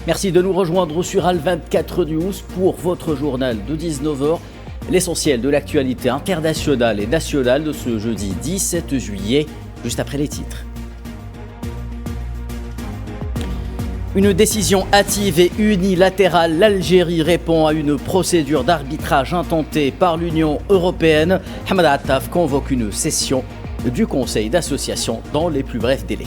Merci de nous rejoindre sur Al24 News pour votre journal de 19h. L'essentiel de l'actualité internationale et nationale de ce jeudi 17 juillet, juste après les titres. Une décision hâtive et unilatérale, l'Algérie répond à une procédure d'arbitrage intentée par l'Union européenne. Hamad Attaf convoque une session du Conseil d'association dans les plus brefs délais.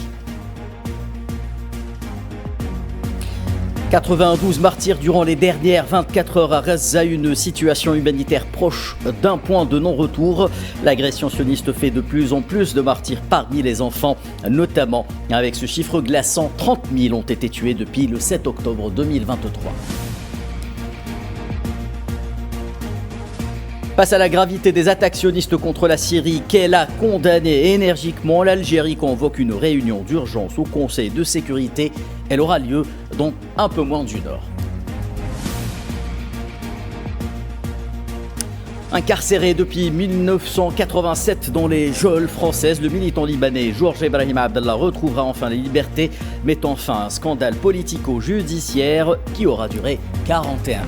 92 martyrs durant les dernières 24 heures à Gaza, une situation humanitaire proche d'un point de non-retour. L'agression sioniste fait de plus en plus de martyrs parmi les enfants, notamment avec ce chiffre glaçant, 30 000 ont été tués depuis le 7 octobre 2023. Face à la gravité des attaques sionistes contre la Syrie, qu'elle a condamné énergiquement, l'Algérie convoque une réunion d'urgence au Conseil de sécurité. Elle aura lieu dans un peu moins d'une heure. Incarcéré depuis 1987 dans les geôles françaises, le militant libanais Georges Ibrahim Abdallah retrouvera enfin les libertés, mettant fin à un scandale politico-judiciaire qui aura duré 41 ans.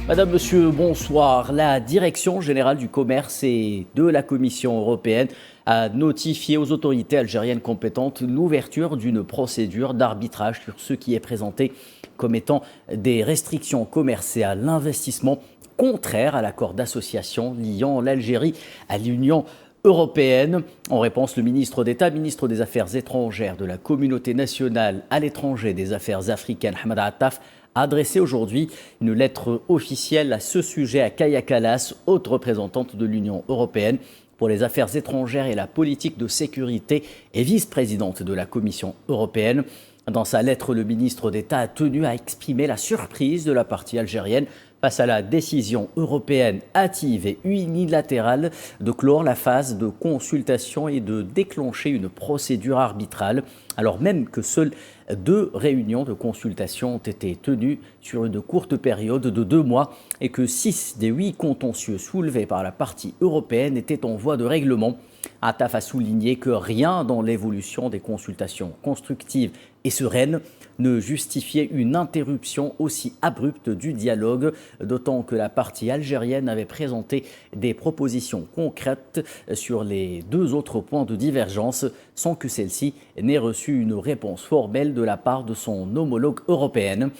Madame, Monsieur, bonsoir. La Direction générale du commerce et de la Commission européenne a notifié aux autorités algériennes compétentes l'ouverture d'une procédure d'arbitrage sur ce qui est présenté comme étant des restrictions commerciales, l'investissement contraire à l'accord d'association liant l'Algérie à l'Union européenne. En réponse, le ministre d'État, ministre des Affaires étrangères de la Communauté nationale à l'étranger des Affaires africaines, Hamad Attaf, a adressé aujourd'hui une lettre officielle à ce sujet à Kaya Kallas, haute représentante de l'Union européenne pour les affaires étrangères et la politique de sécurité et vice-présidente de la Commission européenne. Dans sa lettre, le ministre d'État a tenu à exprimer la surprise de la partie algérienne face à la décision européenne hâtive et unilatérale de clore la phase de consultation et de déclencher une procédure arbitrale, alors même que seules 2 réunions de consultation ont été tenues sur une courte période de 2 mois et que 6 des 8 contentieux soulevés par la partie européenne étaient en voie de règlement. Attaf a souligné que rien dans l'évolution des consultations constructives et sereines ne justifiait une interruption aussi abrupte du dialogue, d'autant que la partie algérienne avait présenté des propositions concrètes sur les 2 autres points de divergence, sans que celle-ci n'ait reçu une réponse formelle de la part de son homologue européenne.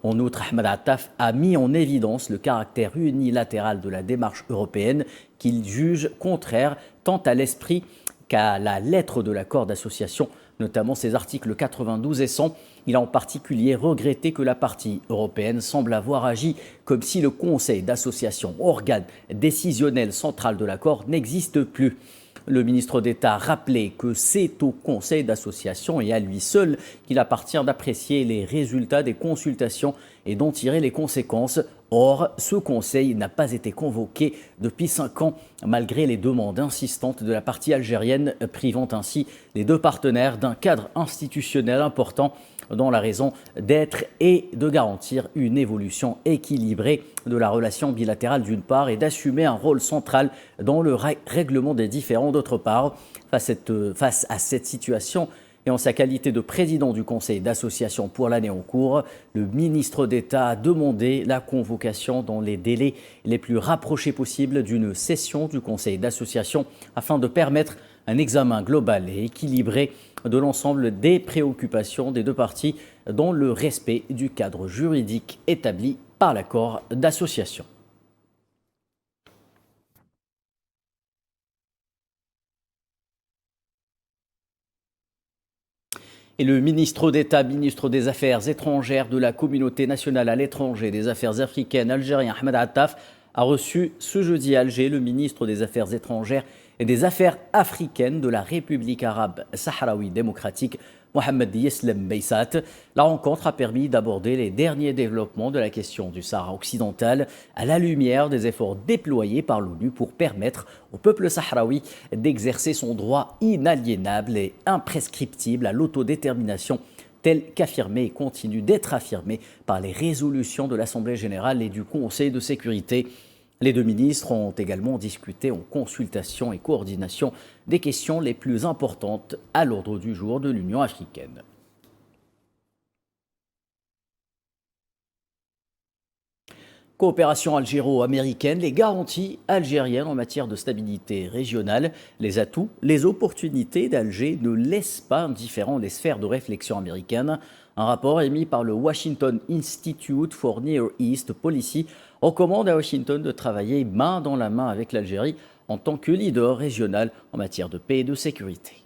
En outre, Hamad Attaf a mis en évidence le caractère unilatéral de la démarche européenne qu'il juge contraire tant à l'esprit qu'à la lettre de l'accord d'association, notamment ses articles 92 et 100. Il a en particulier regretté que la partie européenne semble avoir agi comme si le Conseil d'association, organe décisionnel central de l'accord, n'existe plus. Le ministre d'État a rappelé que c'est au Conseil d'association et à lui seul qu'il appartient d'apprécier les résultats des consultations et d'en tirer les conséquences. Or, ce Conseil n'a pas été convoqué depuis 5 ans, malgré les demandes insistantes de la partie algérienne, privant ainsi les 2 partenaires d'un cadre institutionnel important dont la raison d'être est de garantir une évolution équilibrée de la relation bilatérale d'une part et d'assumer un rôle central dans le règlement des différends d'autre part. Face à cette situation et en sa qualité de président du Conseil d'association pour l'année en cours, le ministre d'État a demandé la convocation dans les délais les plus rapprochés possibles d'une session du Conseil d'association afin de permettre un examen global et équilibré de l'ensemble des préoccupations des 2 parties dans le respect du cadre juridique établi par l'accord d'association. Et le ministre d'État, ministre des Affaires étrangères de la Communauté nationale à l'étranger des Affaires africaines algérien, Hamad Attaf, a reçu ce jeudi à Alger le ministre des Affaires étrangères et des Affaires africaines de la République arabe sahraoui démocratique, Mohamed Yeslem Beissat. La rencontre a permis d'aborder les derniers développements de la question du Sahara occidental à la lumière des efforts déployés par l'ONU pour permettre au peuple sahraoui d'exercer son droit inaliénable et imprescriptible à l'autodétermination tel qu'affirmé et continue d'être affirmé par les résolutions de l'Assemblée générale et du Conseil de sécurité. Les deux ministres ont également discuté en consultation et coordination des questions les plus importantes à l'ordre du jour de l'Union africaine. Coopération algéro-américaine, les garanties algériennes en matière de stabilité régionale, les atouts, les opportunités d'Alger ne laissent pas indifférents les sphères de réflexion américaines. Un rapport émis par le Washington Institute for Near East Policy recommande à Washington de travailler main dans la main avec l'Algérie en tant que leader régional en matière de paix et de sécurité.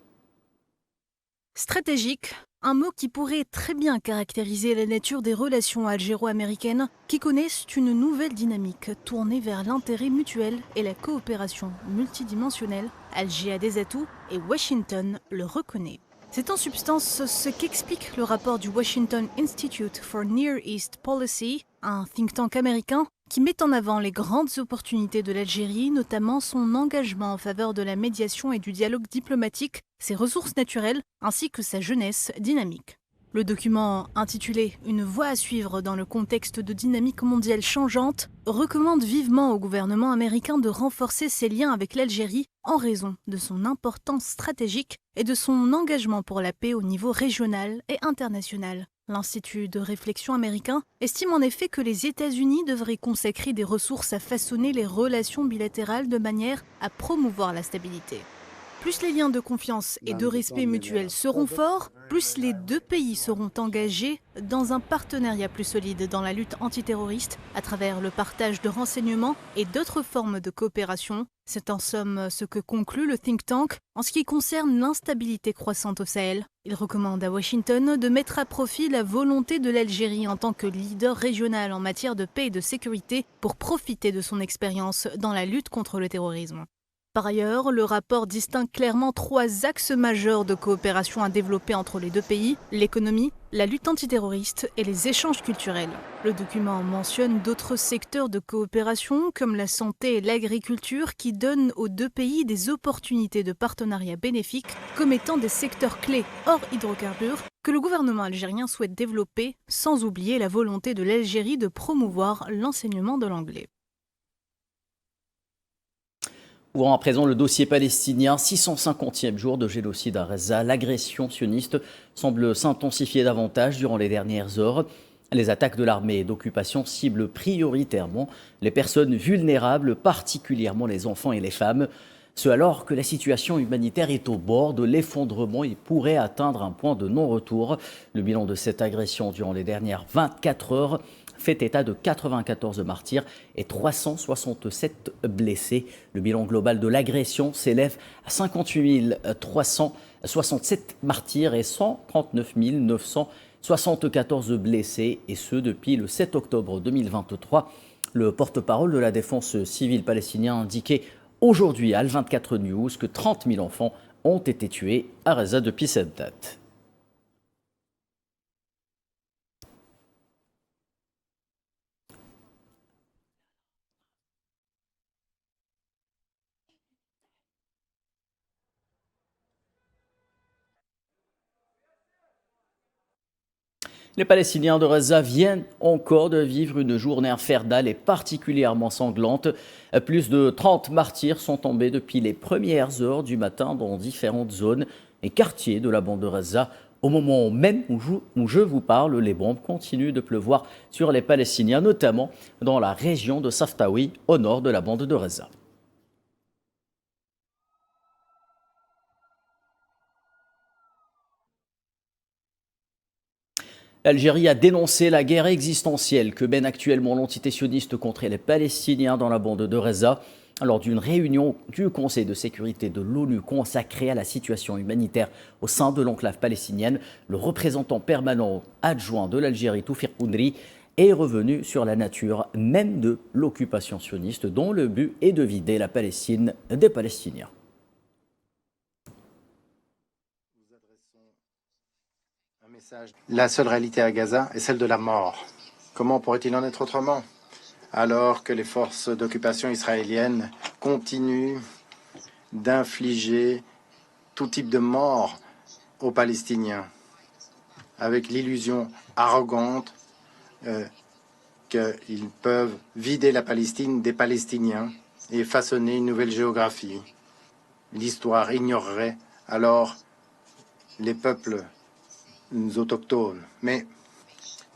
Stratégique, un mot qui pourrait très bien caractériser la nature des relations algéro-américaines qui connaissent une nouvelle dynamique tournée vers l'intérêt mutuel et la coopération multidimensionnelle. Alger a des atouts et Washington le reconnaît. C'est en substance ce qu'explique le rapport du Washington Institute for Near East Policy, un think tank américain qui met en avant les grandes opportunités de l'Algérie, notamment son engagement en faveur de la médiation et du dialogue diplomatique, ses ressources naturelles, ainsi que sa jeunesse dynamique. Le document, intitulé « Une voie à suivre dans le contexte de dynamique mondiale changeante », recommande vivement au gouvernement américain de renforcer ses liens avec l'Algérie en raison de son importance stratégique et de son engagement pour la paix au niveau régional et international. L'Institut de réflexion américain estime en effet que les États-Unis devraient consacrer des ressources à façonner les relations bilatérales de manière à promouvoir la stabilité. Plus les liens de confiance et de respect mutuel seront forts, plus les deux pays seront engagés dans un partenariat plus solide dans la lutte antiterroriste à travers le partage de renseignements et d'autres formes de coopération. C'est en somme ce que conclut le think tank en ce qui concerne l'instabilité croissante au Sahel. Il recommande à Washington de mettre à profit la volonté de l'Algérie en tant que leader régional en matière de paix et de sécurité pour profiter de son expérience dans la lutte contre le terrorisme. Par ailleurs, le rapport distingue clairement trois axes majeurs de coopération à développer entre les deux pays, l'économie, la lutte antiterroriste et les échanges culturels. Le document mentionne d'autres secteurs de coopération comme la santé et l'agriculture qui donnent aux deux pays des opportunités de partenariat bénéfiques comme étant des secteurs clés hors hydrocarbures que le gouvernement algérien souhaite développer sans oublier la volonté de l'Algérie de promouvoir l'enseignement de l'anglais. Ouvrant à présent le dossier palestinien, 650e jour de génocide à Gaza, l'agression sioniste semble s'intensifier davantage durant les dernières heures. Les attaques de l'armée d'occupation ciblent prioritairement les personnes vulnérables, particulièrement les enfants et les femmes. Ce alors que la situation humanitaire est au bord de l'effondrement et pourrait atteindre un point de non-retour. Le bilan de cette agression durant les dernières 24 heures fait état de 94 martyrs et 367 blessés. Le bilan global de l'agression s'élève à 58 367 martyrs et 139 974 blessés, et ce depuis le 7 octobre 2023. Le porte-parole de la défense civile palestinien a indiqué aujourd'hui à Al-24 News que 30 000 enfants ont été tués à Gaza depuis cette date. Les Palestiniens de Gaza viennent encore de vivre une journée infernale et particulièrement sanglante. Plus de 30 martyrs sont tombés depuis les premières heures du matin dans différentes zones et quartiers de la bande de Gaza. Au moment même où je vous parle, les bombes continuent de pleuvoir sur les Palestiniens, notamment dans la région de Saftawi, au nord de la bande de Gaza. L'Algérie a dénoncé la guerre existentielle que mène actuellement l'entité sioniste contre les Palestiniens dans la bande de Gaza. Lors d'une réunion du Conseil de sécurité de l'ONU consacrée à la situation humanitaire au sein de l'enclave palestinienne, le représentant permanent adjoint de l'Algérie, Toufir Koundri, est revenu sur la nature même de l'occupation sioniste dont le but est de vider la Palestine des Palestiniens. La seule réalité à Gaza est celle de la mort. Comment pourrait-il en être autrement, alors que les forces d'occupation israéliennes continuent d'infliger tout type de mort aux Palestiniens, avec l'illusion arrogante qu'ils peuvent vider la Palestine des Palestiniens et façonner une nouvelle géographie. L'histoire ignorerait alors les peuples autochtones. Mais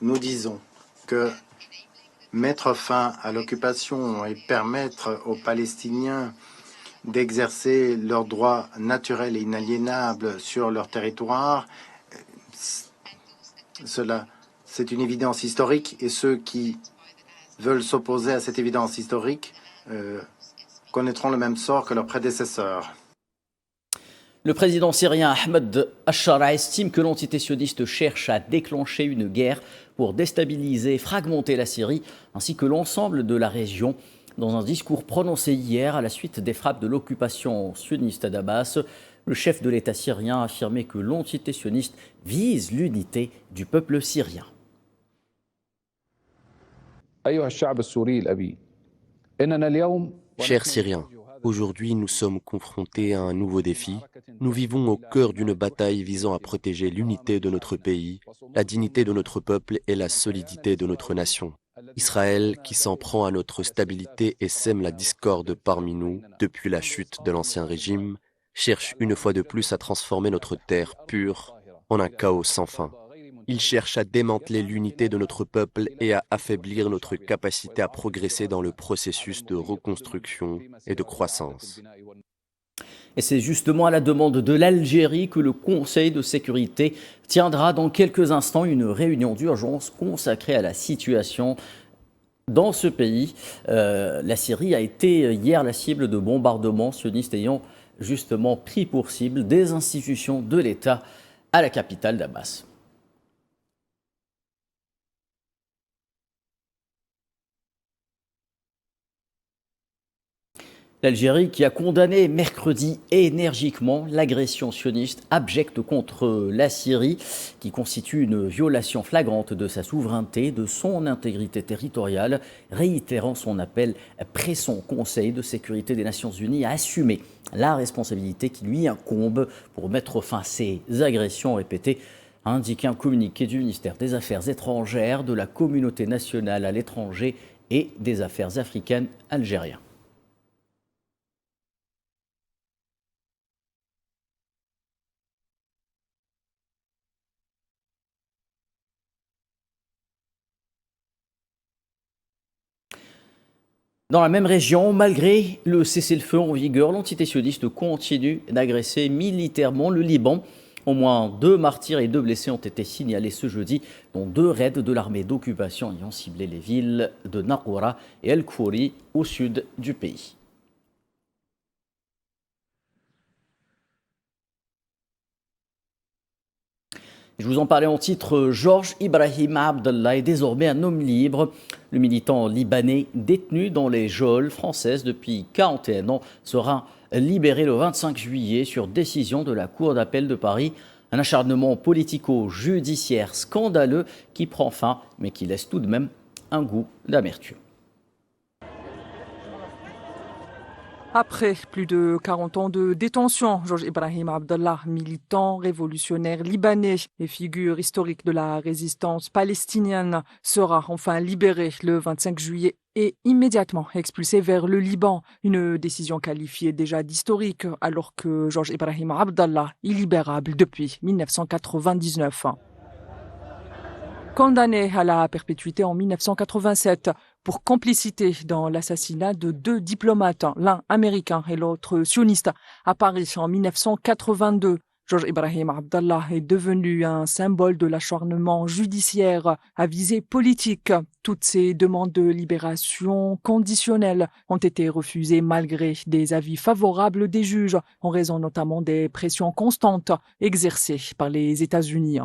nous disons que mettre fin à l'occupation et permettre aux Palestiniens d'exercer leurs droits naturels et inaliénables sur leur territoire, c'est une évidence historique, et ceux qui veulent s'opposer à cette évidence historique connaîtront le même sort que leurs prédécesseurs. Le président syrien Ahmed Al-Shara estime que l'entité sioniste cherche à déclencher une guerre pour déstabiliser et fragmenter la Syrie ainsi que l'ensemble de la région. Dans un discours prononcé hier à la suite des frappes de l'occupation sioniste d'Abbas, le chef de l'État syrien a affirmé que l'entité sioniste vise l'unité du peuple syrien. Chers Syriens, aujourd'hui nous sommes confrontés à un nouveau défi. Nous vivons au cœur d'une bataille visant à protéger l'unité de notre pays, la dignité de notre peuple et la solidité de notre nation. Israël, qui s'en prend à notre stabilité et sème la discorde parmi nous depuis la chute de l'ancien régime, cherche une fois de plus à transformer notre terre pure en un chaos sans fin. Il cherche à démanteler l'unité de notre peuple et à affaiblir notre capacité à progresser dans le processus de reconstruction et de croissance. Et c'est justement à la demande de l'Algérie que le Conseil de sécurité tiendra dans quelques instants une réunion d'urgence consacrée à la situation dans ce pays. La Syrie a été hier la cible de bombardements sionistes ayant justement pris pour cible des institutions de l'État à la capitale d'Abbas. L'Algérie qui a condamné mercredi énergiquement l'agression sioniste abjecte contre la Syrie, qui constitue une violation flagrante de sa souveraineté, de son intégrité territoriale, réitérant son appel près son Conseil de sécurité des Nations Unies à assumer la responsabilité qui lui incombe pour mettre fin à ces agressions répétées, a indiqué un communiqué du ministère des Affaires étrangères, de la communauté nationale à l'étranger et des Affaires africaines algériens. Dans la même région, malgré le cessez-le-feu en vigueur, l'entité sioniste continue d'agresser militairement le Liban. Au moins 2 martyrs et 2 blessés ont été signalés ce jeudi, dont 2 raids de l'armée d'occupation ayant ciblé les villes de Naqoura et El Khouri au sud du pays. Je vous en parlais en titre, Georges Ibrahim Abdallah est désormais un homme libre. Le militant libanais détenu dans les geôles françaises depuis 41 ans sera libéré le 25 juillet sur décision de la Cour d'appel de Paris. Un acharnement politico-judiciaire scandaleux qui prend fin mais qui laisse tout de même un goût d'amertume. Après plus de 40 ans de détention, Georges Ibrahim Abdallah, militant révolutionnaire libanais et figure historique de la résistance palestinienne, sera enfin libéré le 25 juillet et immédiatement expulsé vers le Liban. Une décision qualifiée déjà d'historique alors que Georges Ibrahim Abdallah est libérable depuis 1999. Condamné à la perpétuité en 1987 pour complicité dans l'assassinat de 2 diplomates, l'un américain et l'autre sioniste, à Paris en 1982. Georges Ibrahim Abdallah est devenu un symbole de l'acharnement judiciaire à visée politique. Toutes ces demandes de libération conditionnelle ont été refusées malgré des avis favorables des juges, en raison notamment des pressions constantes exercées par les États-Unis.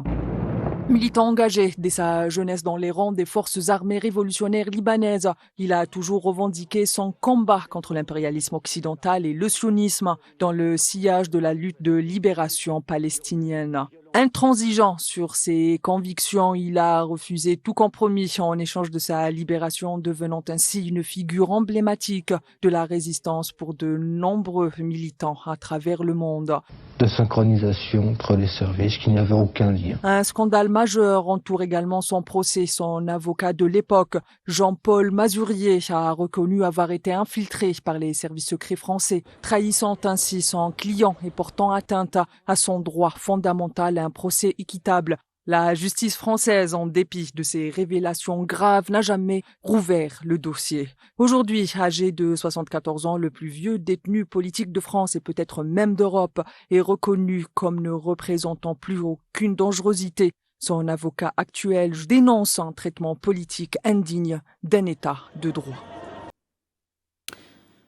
Militant engagé dès sa jeunesse dans les rangs des forces armées révolutionnaires libanaises, il a toujours revendiqué son combat contre l'impérialisme occidental et le sionisme dans le sillage de la lutte de libération palestinienne. intransigeant sur ses convictions. Il a refusé tout compromis en échange de sa libération, devenant ainsi une figure emblématique de la résistance pour de nombreux militants à travers le monde. De synchronisation entre les services, qu'il n'y avait aucun lien. Un scandale majeur entoure également son procès. Son avocat de l'époque, Jean-Paul Mazurier, a reconnu avoir été infiltré par les services secrets français, trahissant ainsi son client et portant atteinte à son droit fondamental à un procès équitable. La justice française, en dépit de ces révélations graves, n'a jamais rouvert le dossier. Aujourd'hui, âgé de 74 ans, le plus vieux détenu politique de France et peut-être même d'Europe, est reconnu comme ne représentant plus aucune dangerosité. Son avocat actuel dénonce un traitement politique indigne d'un État de droit.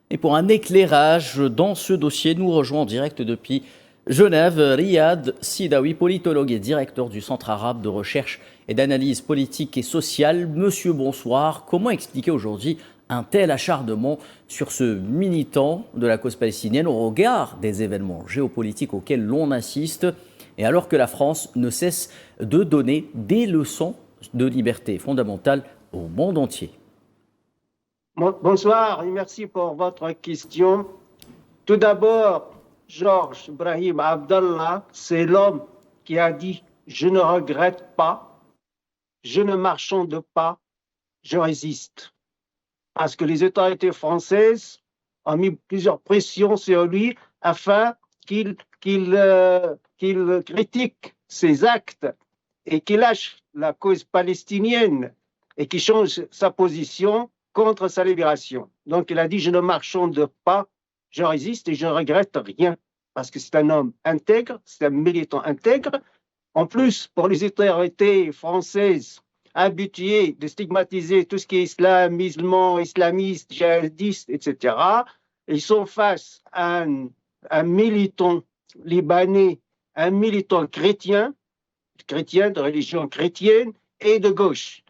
Et pour un éclairage dans ce dossier, nous rejoignons en direct depuis Genève, Riyad Sidawi, politologue et directeur du Centre arabe de recherche et d'analyse politique et sociale. Monsieur, bonsoir. Comment expliquer aujourd'hui un tel acharnement sur ce militant de la cause palestinienne au regard des événements géopolitiques auxquels l'on assiste et alors que la France ne cesse de donner des leçons de liberté fondamentale au monde entier? Bonsoir et merci pour votre question. Tout d'abord, Georges Brahim Abdallah, c'est l'homme qui a dit « Je ne regrette pas, je ne marchande pas, je résiste ». Parce que les autorités françaises ont mis plusieurs pressions sur lui afin qu'il critique ses actes et qu'il lâche la cause palestinienne et qu'il change sa position contre sa libération. Donc il a dit « Je ne marchande pas, je résiste et je ne regrette rien ». Parce que c'est un homme intègre, c'est un militant intègre. En plus, pour les autorités françaises habituées de stigmatiser tout ce qui est islam, musulman, islamiste, djihadiste, etc., ils sont face à un militant libanais, un militant chrétien de religion chrétienne et de gauche.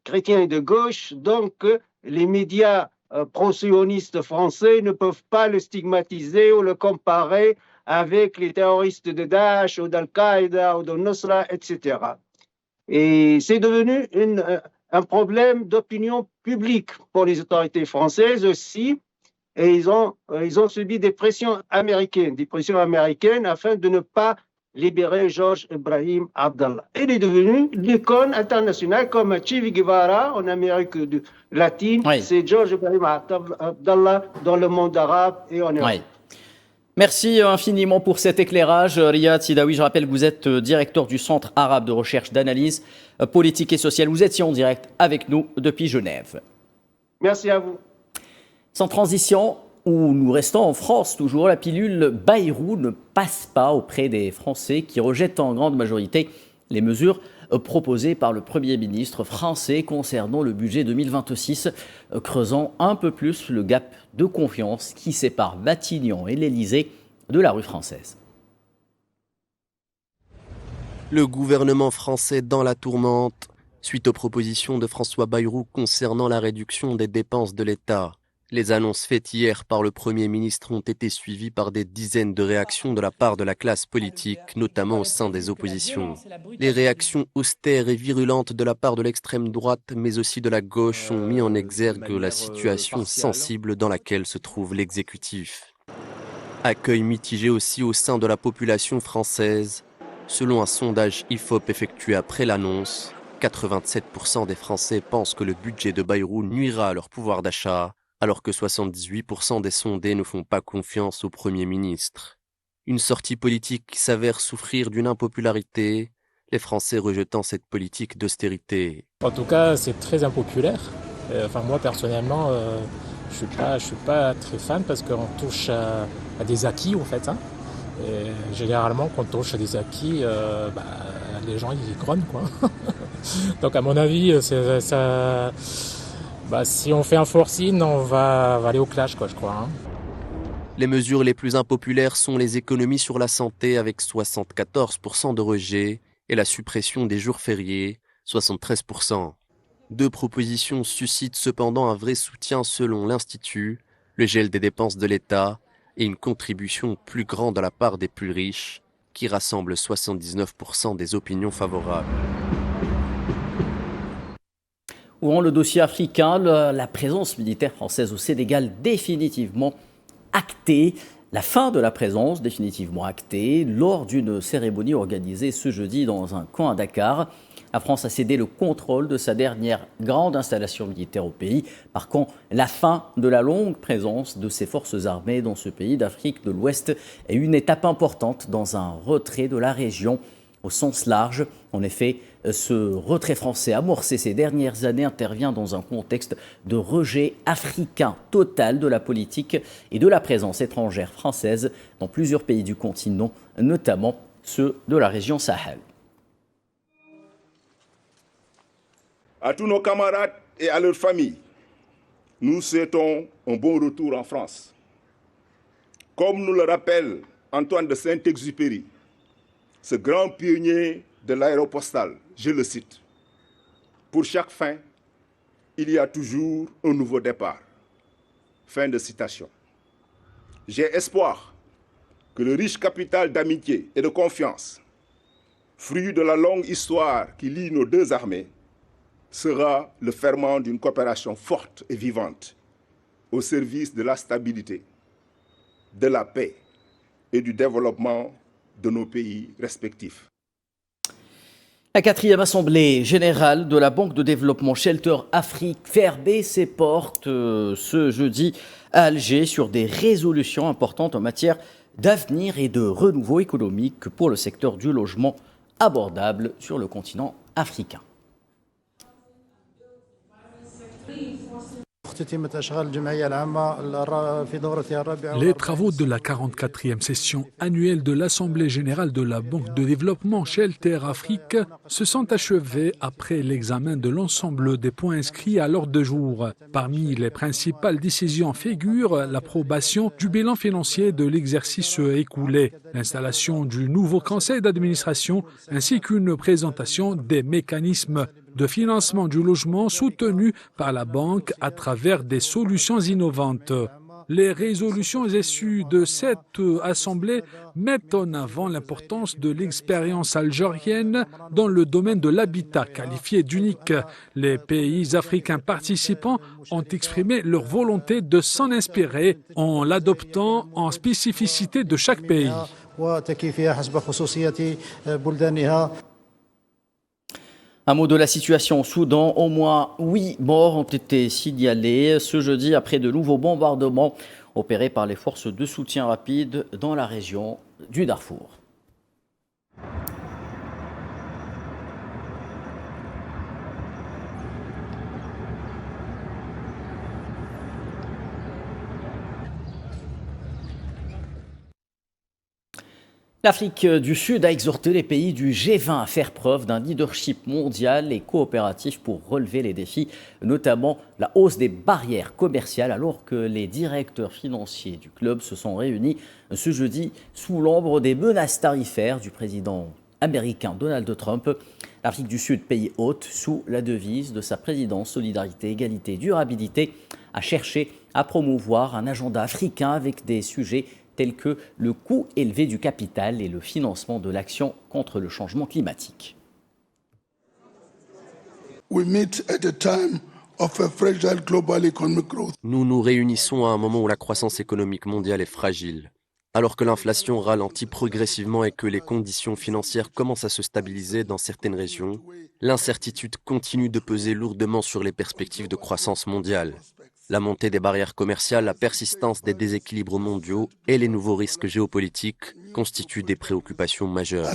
Chrétien et de gauche, donc les médias pro-sionistes français ne peuvent pas le stigmatiser ou le comparer avec les terroristes de Daesh ou d'Al-Qaïda ou de Nusra, etc. Et c'est devenu un problème d'opinion publique pour les autorités françaises aussi, et ils ont subi des pressions américaines afin de ne pas libérer Georges Brahim Abdallah. Il est devenu l'icône internationale comme Che Guevara en Amérique latine. Oui. C'est Georges Brahim Abdallah dans le monde arabe et en Europe. Oui. Merci infiniment pour cet éclairage. Riyad Sidawi, je rappelle que vous êtes directeur du Centre arabe de recherche d'analyse politique et sociale. Vous étiez en direct avec nous depuis Genève. Merci à vous. Sans transition, où nous restons en France, toujours, la pilule Bayrou ne passe pas auprès des Français qui rejettent en grande majorité les mesures proposées par le Premier ministre français concernant le budget 2026, creusant un peu plus le gap de confiance qui sépare Matignon et l'Élysée de la rue française. Le gouvernement français dans la tourmente, suite aux propositions de François Bayrou concernant la réduction des dépenses de l'État. Les annonces faites hier par le Premier ministre ont été suivies par des dizaines de réactions de la part de la classe politique, notamment au sein des oppositions. Les réactions austères et virulentes de la part de l'extrême droite, mais aussi de la gauche, ont mis en exergue la situation sensible dans laquelle se trouve l'exécutif. Accueil mitigé aussi au sein de la population française. Selon un sondage IFOP effectué après l'annonce, 87% des Français pensent que le budget de Bayrou nuira à leur pouvoir d'achat, alors que 78% des sondés ne font pas confiance au Premier ministre. Une sortie politique qui s'avère souffrir d'une impopularité, les Français rejetant cette politique d'austérité. En tout cas, c'est très impopulaire. Moi, personnellement, je suis pas très fan parce qu'on touche à des acquis, en fait. Et généralement, quand on touche à des acquis, les gens, ils grognent, quoi. Donc, à mon avis, ça... si on fait un forcing, on va aller au clash, quoi, je crois. Les mesures les plus impopulaires sont les économies sur la santé avec 74% de rejet et la suppression des jours fériés, 73%. Deux propositions suscitent cependant un vrai soutien selon l'Institut, le gel des dépenses de l'État et une contribution plus grande de la part des plus riches, qui rassemble 79% des opinions favorables. Ouvrant le dossier africain, la présence militaire française au Sénégal définitivement actée. La fin de la présence définitivement actée lors d'une cérémonie organisée ce jeudi dans un camp à Dakar. La France a cédé le contrôle de sa dernière grande installation militaire au pays, marquant la fin de la longue présence de ses forces armées dans ce pays d'Afrique de l'Ouest et une étape importante dans un retrait de la région au sens large. En effet, ce retrait français amorcé ces dernières années intervient dans un contexte de rejet africain total de la politique et de la présence étrangère française dans plusieurs pays du continent, notamment ceux de la région Sahel. À tous nos camarades et à leurs familles, nous souhaitons un bon retour en France. Comme nous le rappelle Antoine de Saint-Exupéry, ce grand pionnier de l'aéropostale, je le cite, « Pour chaque fin, il y a toujours un nouveau départ. » Fin de citation. J'ai espoir que le riche capital d'amitié et de confiance, fruit de la longue histoire qui lie nos deux armées, sera le ferment d'une coopération forte et vivante au service de la stabilité, de la paix et du développement de nos pays respectifs. La 4e Assemblée générale de la Banque de développement Shelter Afrique fermait ses portes ce jeudi à Alger sur des résolutions importantes en matière d'avenir et de renouveau économique pour le secteur du logement abordable sur le continent africain. Les travaux de la 44e session annuelle de l'Assemblée générale de la Banque de développement Shelter Afrique se sont achevés après l'examen de l'ensemble des points inscrits à l'ordre du jour. Parmi les principales décisions figurent l'approbation du bilan financier de l'exercice écoulé, l'installation du nouveau conseil d'administration ainsi qu'une présentation des mécanismes de financement du logement soutenu par la banque à travers des solutions innovantes. Les résolutions issues de cette assemblée mettent en avant l'importance de l'expérience algérienne dans le domaine de l'habitat qualifié d'unique. Les pays africains participants ont exprimé leur volonté de s'en inspirer en l'adoptant en spécificité de chaque pays. Un mot de la situation au Soudan. Au moins 8 morts ont été signalés ce jeudi après de nouveaux bombardements opérés par les forces de soutien rapide dans la région du Darfour. L'Afrique du Sud a exhorté les pays du G20 à faire preuve d'un leadership mondial et coopératif pour relever les défis, notamment la hausse des barrières commerciales, alors que les directeurs financiers du club se sont réunis ce jeudi sous l'ombre des menaces tarifaires du président américain Donald Trump. L'Afrique du Sud, pays hôte, sous la devise de sa présidence Solidarité, Égalité, Durabilité, a cherché à promouvoir un agenda africain avec des sujets tels que le coût élevé du capital et le financement de l'action contre le changement climatique. Nous nous réunissons à un moment où la croissance économique mondiale est fragile. Alors que l'inflation ralentit progressivement et que les conditions financières commencent à se stabiliser dans certaines régions, l'incertitude continue de peser lourdement sur les perspectives de croissance mondiale. La montée des barrières commerciales, la persistance des déséquilibres mondiaux et les nouveaux risques géopolitiques constituent des préoccupations majeures.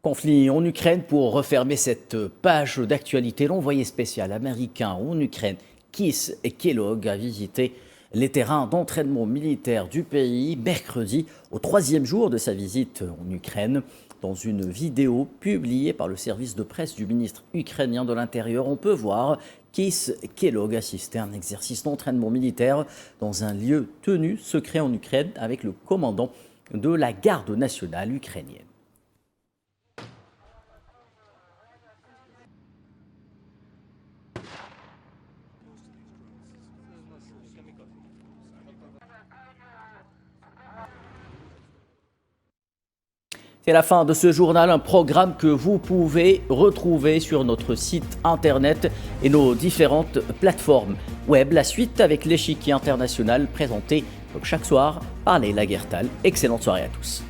Conflit en Ukraine. Pour refermer cette page d'actualité, l'envoyé spécial américain en Ukraine, Keith Kellogg, a visité les terrains d'entraînement militaire du pays mercredi, au 3e jour de sa visite en Ukraine. Dans une vidéo publiée par le service de presse du ministre ukrainien de l'Intérieur, on peut voir Keith Kellogg assister à un exercice d'entraînement militaire dans un lieu tenu secret en Ukraine avec le commandant de la garde nationale ukrainienne. C'est la fin de ce journal, un programme que vous pouvez retrouver sur notre site internet et nos différentes plateformes web. La suite avec l'échiquier international présenté comme chaque soir par Leïla Guertal. Excellente soirée à tous.